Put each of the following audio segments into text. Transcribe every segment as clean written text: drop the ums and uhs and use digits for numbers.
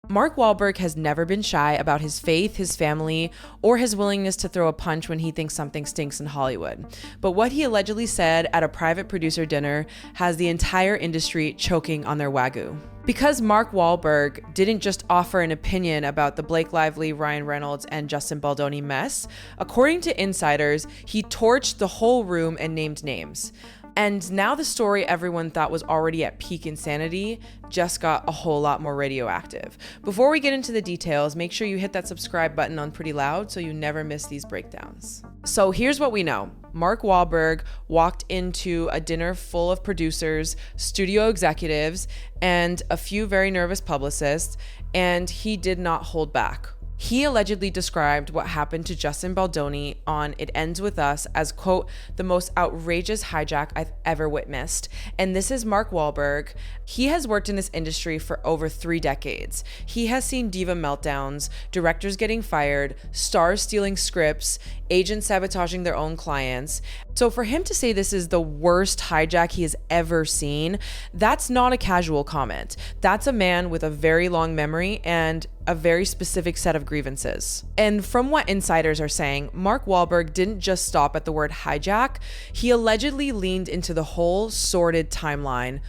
Mark Wahlberg has never been shy about his faith, his family, or his willingness to throw a punch when he thinks something stinks in Hollywood. But what he allegedly said at a private producer dinner has the entire industry choking on their wagyu. Because Mark Wahlberg didn't just offer an opinion about the Blake Lively, Ryan Reynolds, and Justin Baldoni mess, according to insiders, he torched the whole room and named names. And now the story everyone thought was already at peak insanity just got a whole lot more radioactive. Before we get into the details, make sure you hit that subscribe button on Pretty Loud so you never miss these breakdowns. So here's what we know. Mark Wahlberg walked into a dinner full of producers, studio executives, and a few very nervous publicists, and he did not hold back. He allegedly described what happened to Justin Baldoni on It Ends With Us as, quote, the most outrageous hijack I've ever witnessed. And this is Mark Wahlberg. He has worked in this industry for over 3 decades. He has seen diva meltdowns, directors getting fired, stars stealing scripts, agents sabotaging their own clients. So for him to say this is the worst hijack he has ever seen, that's not a casual comment. That's a man with a very long memory and a very specific set of grievances. And from what insiders are saying, Mark Wahlberg didn't just stop at the word hijack. He allegedly leaned into the whole sordid timeline.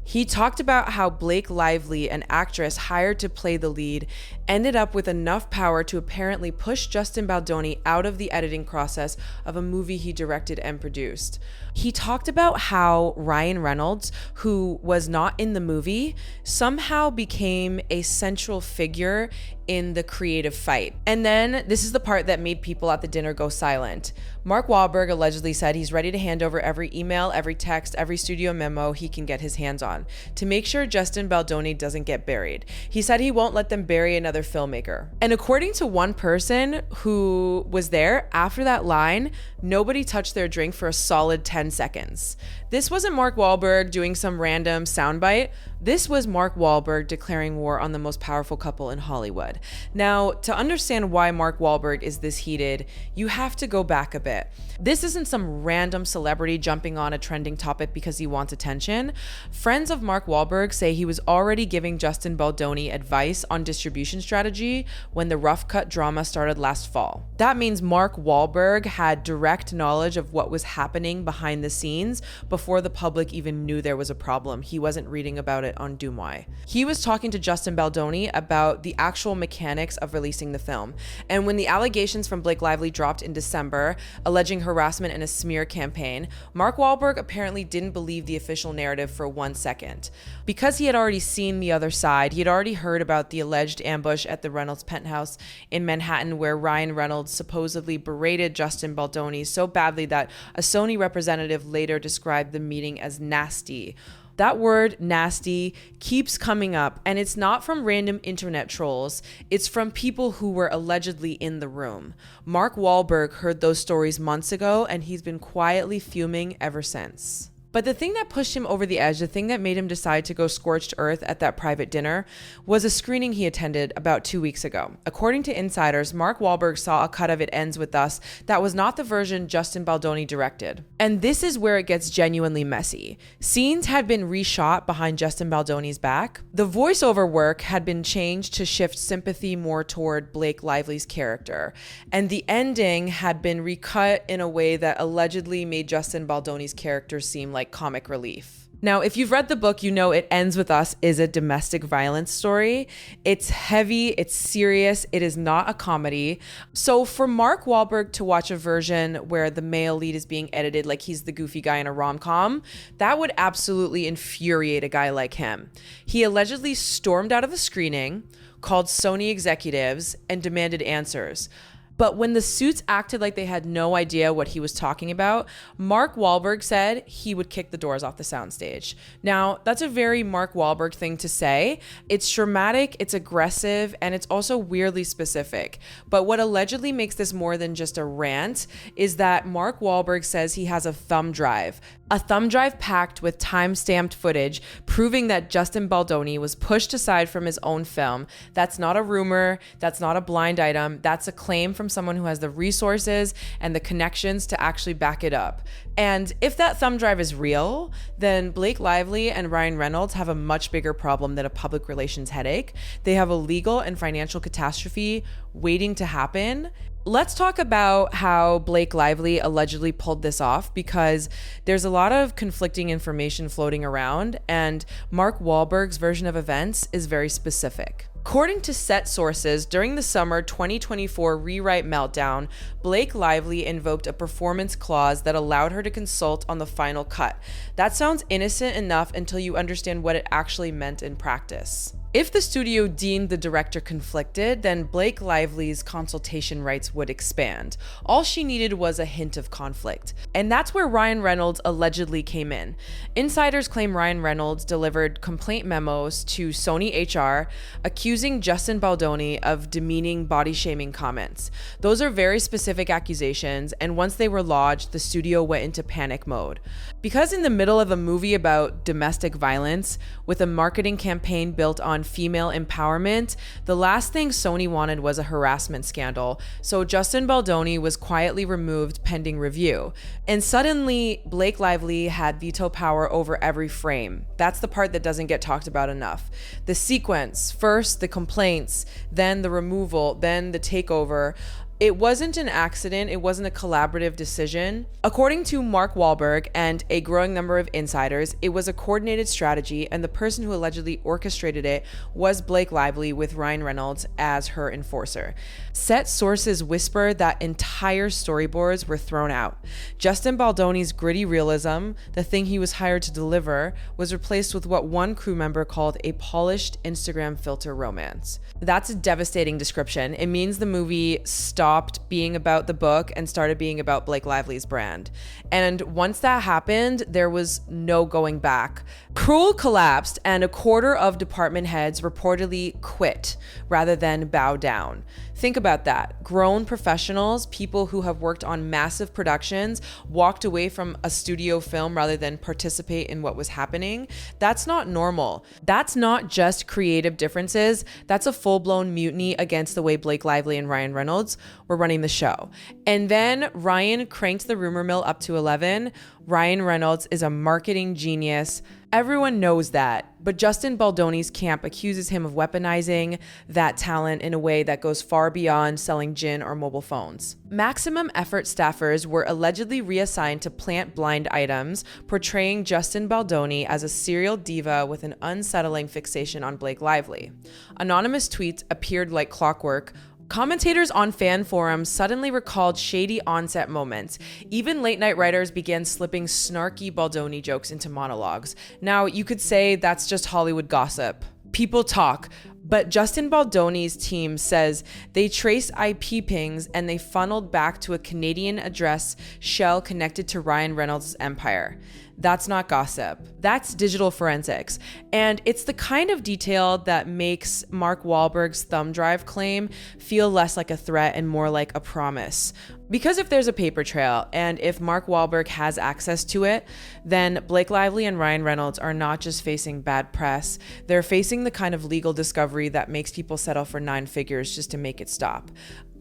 He talked about how Blake Lively, an actress hired to play the lead, ended up with enough power to apparently push Justin Baldoni out of the editing process of a movie he directed and produced. He talked about how Ryan Reynolds, who was not in the movie, somehow became a central figure in the creative fight. And then this is the part that made people at the dinner go silent. Mark Wahlberg allegedly said he's ready to hand over every email, every text, every studio memo he can get his hands on to make sure Justin Baldoni doesn't get buried. He said he won't let them bury another filmmaker. And according to one person who was there, after that line, nobody touched their drink for a solid 10 seconds. This wasn't Mark Wahlberg doing some random soundbite. This was Mark Wahlberg declaring war on the most powerful couple in Hollywood. Now, to understand why Mark Wahlberg is this heated, you have to go back a bit. This isn't some random celebrity jumping on a trending topic because he wants attention. Friends of Mark Wahlberg say he was already giving Justin Baldoni advice on distribution strategy when the rough cut drama started last fall. That means Mark Wahlberg had direct knowledge of what was happening behind the scenes before the public even knew there was a problem. He wasn't reading about it on Dumois. He was talking to Justin Baldoni about the actual mechanics of releasing the film. And when the allegations from Blake Lively dropped in December, alleging harassment and a smear campaign, Mark Wahlberg apparently didn't believe the official narrative for 1 second. Because he had already seen the other side, he had already heard about the alleged ambush at the Reynolds penthouse in Manhattan where Ryan Reynolds supposedly berated Justin Baldoni so badly that a Sony representative later described the meeting as nasty. That word nasty keeps coming up, and it's not from random internet trolls. It's from people who were allegedly in the room. Mark Wahlberg heard those stories months ago, and he's been quietly fuming ever since. But the thing that pushed him over the edge, the thing that made him decide to go scorched earth at that private dinner, was a screening he attended about 2 weeks ago. According to insiders, Mark Wahlberg saw a cut of It Ends With Us that was not the version Justin Baldoni directed. And this is where it gets genuinely messy. Scenes had been reshot behind Justin Baldoni's back. The voiceover work had been changed to shift sympathy more toward Blake Lively's character. And the ending had been recut in a way that allegedly made Justin Baldoni's character seem like comic relief. Now, if you've read the book, you know It Ends With Us is a domestic violence story. It's heavy, it's serious, it is not a comedy. So for Mark Wahlberg to watch a version where the male lead is being edited like he's the goofy guy in a rom-com, that would absolutely infuriate a guy like him. He allegedly stormed out of the screening, called Sony executives, and demanded answers. But when the suits acted like they had no idea what he was talking about, Mark Wahlberg said he would kick the doors off the soundstage. Now, that's a very Mark Wahlberg thing to say. It's dramatic, it's aggressive, and it's also weirdly specific. But what allegedly makes this more than just a rant is that Mark Wahlberg says he has a thumb drive. A thumb drive packed with time-stamped footage proving that Justin Baldoni was pushed aside from his own film. That's not a rumor, that's not a blind item, that's a claim from someone who has the resources and the connections to actually back it up. And if that thumb drive is real, then Blake Lively and Ryan Reynolds have a much bigger problem than a public relations headache. They have a legal and financial catastrophe waiting to happen. Let's talk about how Blake Lively allegedly pulled this off, because there's a lot of conflicting information floating around, and Mark Wahlberg's version of events is very specific. According to set sources, during the summer 2024 rewrite meltdown, Blake Lively invoked a performance clause that allowed her to consult on the final cut. That sounds innocent enough until you understand what it actually meant in practice. If the studio deemed the director conflicted, then Blake Lively's consultation rights would expand. All she needed was a hint of conflict. And that's where Ryan Reynolds allegedly came in. Insiders claim Ryan Reynolds delivered complaint memos to Sony HR accusing Justin Baldoni of demeaning, body-shaming comments. Those are very specific accusations, and once they were lodged, the studio went into panic mode. Because in the middle of a movie about domestic violence, with a marketing campaign built on female empowerment, the last thing Sony wanted was a harassment scandal, so Justin Baldoni was quietly removed pending review. And suddenly, Blake Lively had veto power over every frame. That's the part that doesn't get talked about enough. The sequence, first the complaints, then the removal, then the takeover. It wasn't an accident, it wasn't a collaborative decision. According to Mark Wahlberg and a growing number of insiders, it was a coordinated strategy, and the person who allegedly orchestrated it was Blake Lively, with Ryan Reynolds as her enforcer. Set sources whisper that entire storyboards were thrown out. Justin Baldoni's gritty realism, the thing he was hired to deliver, was replaced with what one crew member called a polished Instagram filter romance. That's a devastating description. It means the movie stopped being about the book and started being about Blake Lively's brand. And once that happened, there was no going back. Kroll collapsed, and a quarter of department heads reportedly quit rather than bow down. Think about that. Grown professionals, people who have worked on massive productions, walked away from a studio film rather than participate in what was happening. That's not normal. That's not just creative differences. That's a full-blown mutiny against the way Blake Lively and Ryan Reynolds were running the show. And then Ryan cranked the rumor mill up to 11. Ryan Reynolds is a marketing genius. Everyone knows that, but Justin Baldoni's camp accuses him of weaponizing that talent in a way that goes far beyond selling gin or mobile phones. Maximum Effort staffers were allegedly reassigned to plant blind items, portraying Justin Baldoni as a serial diva with an unsettling fixation on Blake Lively. Anonymous tweets appeared like clockwork. Commentators on fan forums suddenly recalled shady onset moments. Even late-night writers began slipping snarky Baldoni jokes into monologues. Now, you could say that's just Hollywood gossip. People talk, but Justin Baldoni's team says they traced IP pings and they funneled back to a Canadian address shell connected to Ryan Reynolds' empire. That's not gossip. That's digital forensics. And it's the kind of detail that makes Mark Wahlberg's thumb drive claim feel less like a threat and more like a promise. Because if there's a paper trail, and if Mark Wahlberg has access to it, then Blake Lively and Ryan Reynolds are not just facing bad press, they're facing the kind of legal discovery that makes people settle for 9 figures just to make it stop.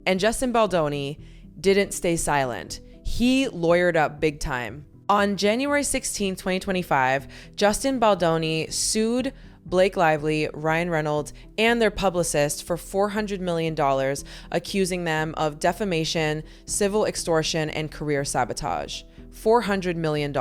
And Justin Baldoni didn't stay silent. He lawyered up big time. On January 16, 2025, Justin Baldoni sued Blake Lively, Ryan Reynolds, and their publicist for $400 million, accusing them of defamation, civil extortion, and career sabotage. $400 million.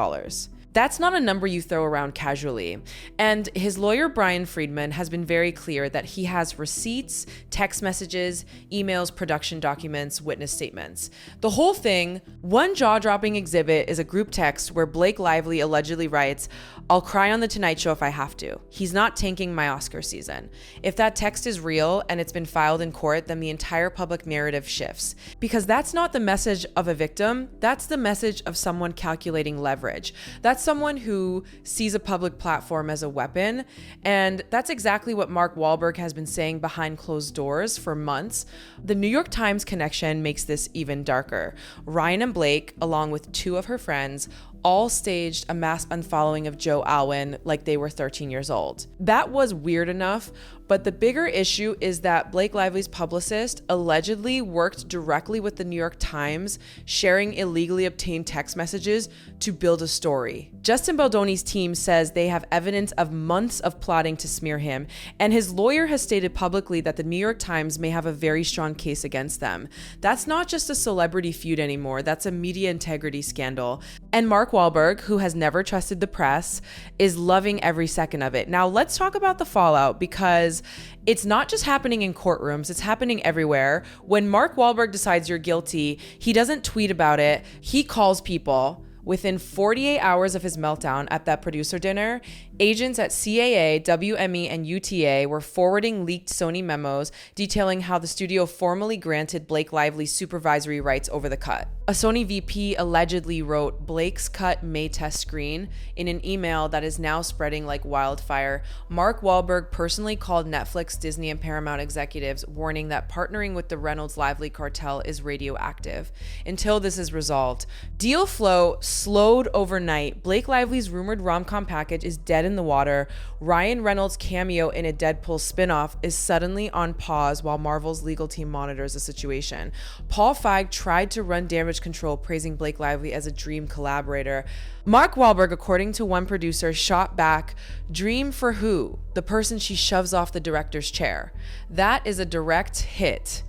That's not a number you throw around casually. And his lawyer, Brian Friedman, has been very clear that he has receipts, text messages, emails, production documents, witness statements. The whole thing, one jaw-dropping exhibit is a group text where Blake Lively allegedly writes, "I'll cry on The Tonight Show if I have to. He's not tanking my Oscar season." If that text is real and it's been filed in court, then the entire public narrative shifts. Because that's not the message of a victim, that's the message of someone calculating leverage. That's someone who sees a public platform as a weapon, and that's exactly what Mark Wahlberg has been saying behind closed doors for months. The New York Times connection makes this even darker. Ryan and Blake, along with 2 of her friends, all staged a mass unfollowing of Joe Alwyn like they were 13 years old. That was weird enough, but the bigger issue is that Blake Lively's publicist allegedly worked directly with the New York Times, sharing illegally obtained text messages to build a story. Justin Baldoni's team says they have evidence of months of plotting to smear him, and his lawyer has stated publicly that the New York Times may have a very strong case against them. That's not just a celebrity feud anymore, that's a media integrity scandal. And Mark Wahlberg, who has never trusted the press, is loving every second of it. Now let's talk about the fallout, because it's not just happening in courtrooms, it's happening everywhere. When Mark Wahlberg decides you're guilty, he doesn't tweet about it, he calls people. Within 48 hours of his meltdown at that producer dinner, agents at CAA, WME, and UTA were forwarding leaked Sony memos detailing how the studio formally granted Blake Lively supervisory rights over the cut. A Sony VP allegedly wrote Blake's cut may test screen in an email that is now spreading like wildfire. Mark Wahlberg personally called Netflix, Disney, and Paramount executives, warning that partnering with the Reynolds Lively cartel is radioactive. Until this is resolved, deal flow slowed overnight. Blake Lively's rumored rom-com package is dead in the water. Ryan Reynolds' cameo in a Deadpool spinoff is suddenly on pause while Marvel's legal team monitors the situation. Paul Feig tried to run damage control, praising Blake Lively as a dream collaborator. Mark Wahlberg, according to one producer, shot back, "Dream for who? The person she shoves off the director's chair." That is a direct hit.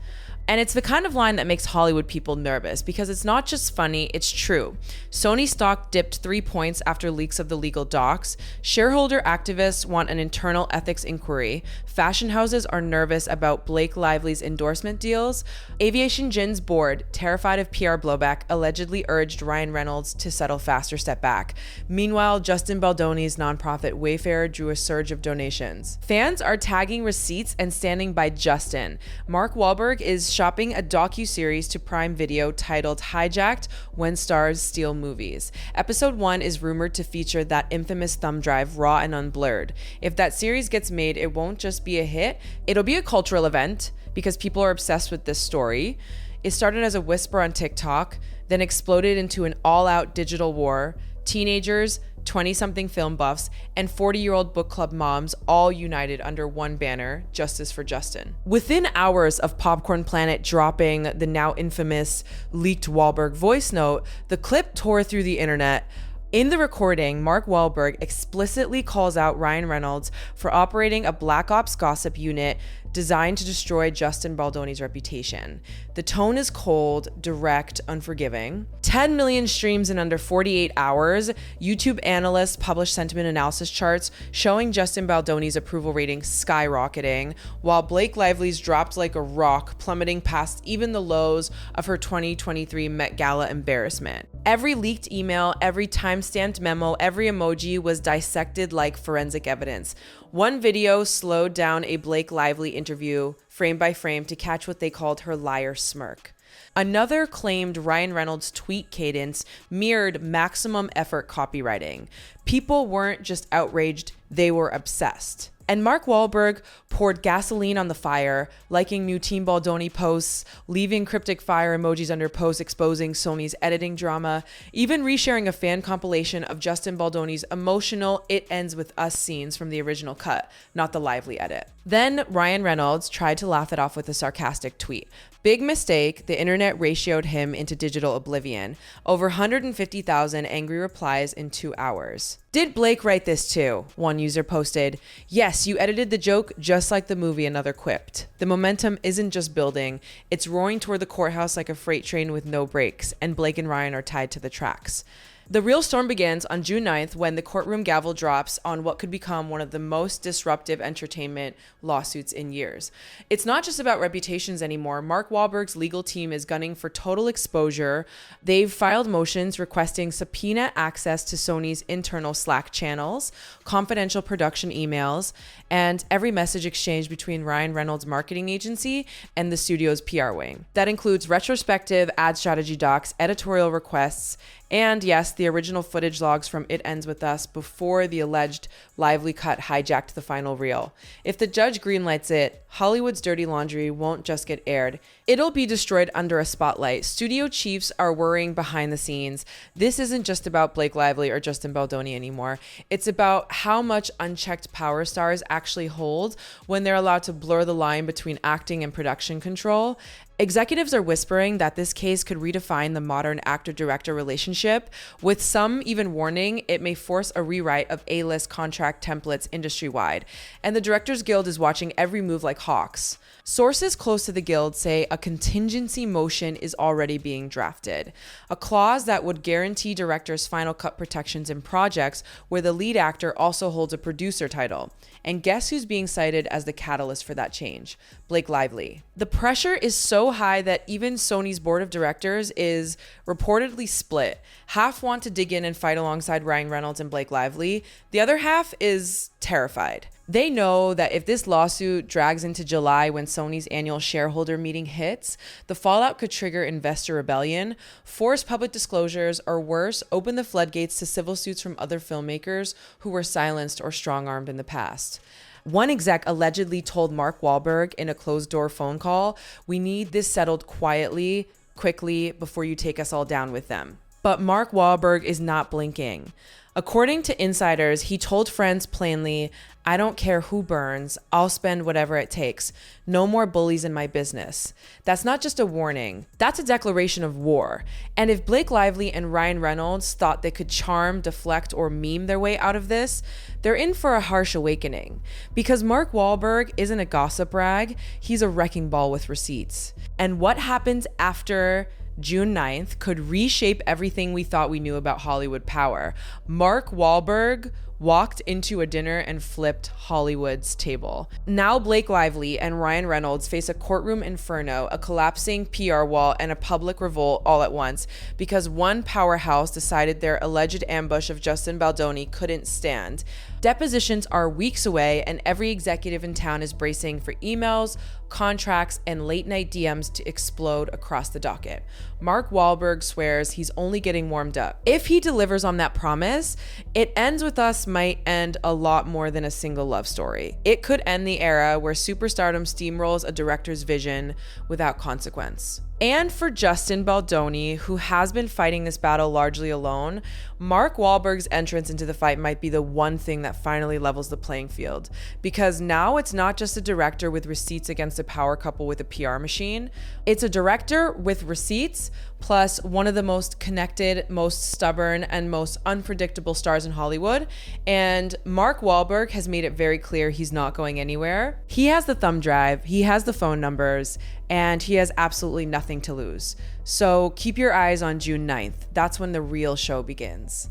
And it's the kind of line that makes Hollywood people nervous, because it's not just funny, it's true. Sony stock dipped 3 points after leaks of the legal docs. Shareholder activists want an internal ethics inquiry. Fashion houses are nervous about Blake Lively's endorsement deals. Aviation Gin's board, terrified of PR blowback, allegedly urged Ryan Reynolds to settle fast or step back. Meanwhile, Justin Baldoni's nonprofit Wayfair drew a surge of donations. Fans are tagging receipts and standing by Justin. Mark Wahlberg is shopping a docu-series to Prime Video titled Hijacked: When Stars Steal Movies. Episode 1 is rumored to feature that infamous thumb drive, raw and unblurred. If that series gets made, it won't just be a hit, it'll be a cultural event, because people are obsessed with this story. It started as a whisper on TikTok, then exploded into an all-out digital war. Teenagers, 20-something film buffs, and 40-year-old book club moms all united under one banner, Justice for Justin. Within hours of Popcorn Planet dropping the now infamous leaked Wahlberg voice note, the clip tore through the internet. In the recording, Mark Wahlberg explicitly calls out Ryan Reynolds for operating a Black Ops gossip unit designed to destroy Justin Baldoni's reputation. The tone is cold, direct, unforgiving. 10 million streams in under 48 hours. YouTube analysts published sentiment analysis charts showing Justin Baldoni's approval rating skyrocketing, while Blake Lively's dropped like a rock, plummeting past even the lows of her 2023 Met Gala embarrassment. Every leaked email, every time-stamped memo, every emoji was dissected like forensic evidence. One video slowed down a Blake Lively interview frame by frame to catch what they called her liar smirk. Another claimed Ryan Reynolds' tweet cadence mirrored maximum effort copywriting. People weren't just outraged, they were obsessed. And Mark Wahlberg poured gasoline on the fire, liking new Team Baldoni posts, leaving cryptic fire emojis under posts exposing Sony's editing drama, even resharing a fan compilation of Justin Baldoni's emotional "It Ends With Us" scenes from the original cut, not the Lively edit. Then Ryan Reynolds tried to laugh it off with a sarcastic tweet. Big mistake, the internet ratioed him into digital oblivion. Over 150,000 angry replies in 2 hours. Did Blake write this too? One user posted. Yes, you edited the joke just like the movie, another quipped. The momentum isn't just building, it's roaring toward the courthouse like a freight train with no brakes, and Blake and Ryan are tied to the tracks. The real storm begins on June 9th when the courtroom gavel drops on what could become one of the most disruptive entertainment lawsuits in years. It's not just about reputations anymore. Mark Wahlberg's legal team is gunning for total exposure. They've filed motions requesting subpoena access to Sony's internal Slack channels, confidential production emails, and every message exchange between Ryan Reynolds' marketing agency and the studio's PR wing. That includes retrospective ad strategy docs, editorial requests, And yes, the original footage logs from It Ends With Us before the alleged Lively cut hijacked the final reel. If the judge greenlights it, Hollywood's dirty laundry won't just get aired. It'll be destroyed under a spotlight. Studio chiefs are worrying behind the scenes. This isn't just about Blake Lively or Justin Baldoni anymore. It's about how much unchecked power stars actually hold when they're allowed to blur the line between acting and production control. Executives are whispering that this case could redefine the modern actor-director relationship, with some even warning it may force a rewrite of A-list contract templates industry-wide. And the Directors Guild is watching every move like hawks. Sources close to the Guild say a contingency motion is already being drafted, a clause that would guarantee directors final cut protections in projects where the lead actor also holds a producer title. And guess who's being cited as the catalyst for that change? Blake Lively. The pressure is so high that even Sony's board of directors is reportedly split. Half want to dig in and fight alongside Ryan Reynolds and Blake Lively. The other half is terrified. They know that if this lawsuit drags into July when Sony's annual shareholder meeting hits, the fallout could trigger investor rebellion, force public disclosures, or worse, open the floodgates to civil suits from other filmmakers who were silenced or strong-armed in the past. One exec allegedly told Mark Wahlberg in a closed-door phone call, "We need this settled quietly, quickly, before you take us all down with them." But Mark Wahlberg is not blinking. According to insiders, he told friends plainly, "I don't care who burns, I'll spend whatever it takes. No more bullies in my business." That's not just a warning, that's a declaration of war. And if Blake Lively and Ryan Reynolds thought they could charm, deflect, or meme their way out of this, they're in for a harsh awakening. Because Mark Wahlberg isn't a gossip rag, he's a wrecking ball with receipts. And what happens after June 9th could reshape everything we thought we knew about Hollywood power. Mark Wahlberg walked into a dinner and flipped Hollywood's table. Now Blake Lively and Ryan Reynolds face a courtroom inferno, a collapsing PR wall, and a public revolt all at once because one powerhouse decided their alleged ambush of Justin Baldoni couldn't stand. Depositions are weeks away, and every executive in town is bracing for emails, contracts, and late-night DMs to explode across the docket. Mark Wahlberg swears he's only getting warmed up. If he delivers on that promise, It Ends With Us might end a lot more than a single love story. It could end the era where superstardom steamrolls a director's vision without consequence. And for Justin Baldoni, who has been fighting this battle largely alone, Mark Wahlberg's entrance into the fight might be the one thing that finally levels the playing field. Because now it's not just a director with receipts against a power couple with a PR machine. It's a director with receipts plus one of the most connected, most stubborn, and most unpredictable stars in Hollywood. And Mark Wahlberg has made it very clear he's not going anywhere. He has the thumb drive, he has the phone numbers, and he has absolutely nothing to lose. So keep your eyes on June 9th. That's when the real show begins.